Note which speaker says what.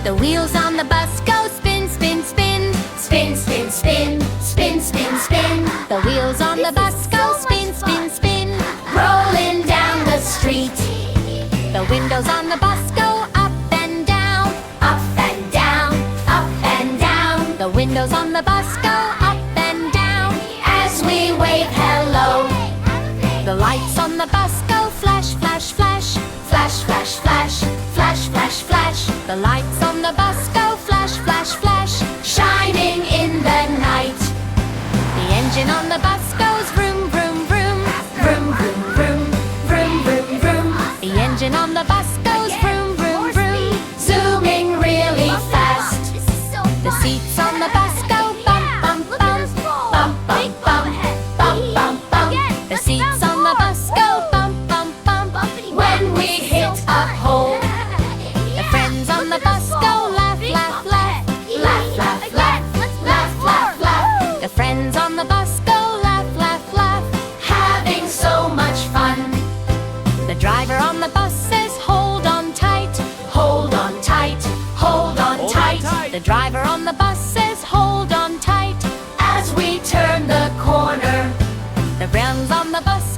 Speaker 1: The wheels on the bus go spin, spin, spin. Spin, spin, spin, spin, spin, spin. The wheels on the bus go spin, spin, spin. Rolling down the street. The windows on the bus go up and down. Up and down, up and down. The windows on the bus go up and down as we wave hello. The lights on the bus go flash, flash, flash. Flash, flash, flash, flash, flash, flash. The lights on the bus go flash, flash, flash, shining in the night. The engine on the bus goes vroom, vroom, vroom. Vroom, vroom, vroom, vroom, vroom, vroom. The engine on the bus goes vroom, vroom, vroom, zooming really fast. The seats on the bus go bump, bump, bump. Bump, bump, bump, bump, bump, bump. The seats on the bus go bump, bump, bump when we hit a hole. The friends on the bus go laugh, laugh, laugh. Laugh, laugh, laugh, laugh, laugh, laugh. The friends on the bus go laugh, laugh, laugh, having so much fun. The driver on the bus says hold on tight. Hold on tight, hold on tight. The driver on the bus says hold on tight as we turn the corner. The friends on the bus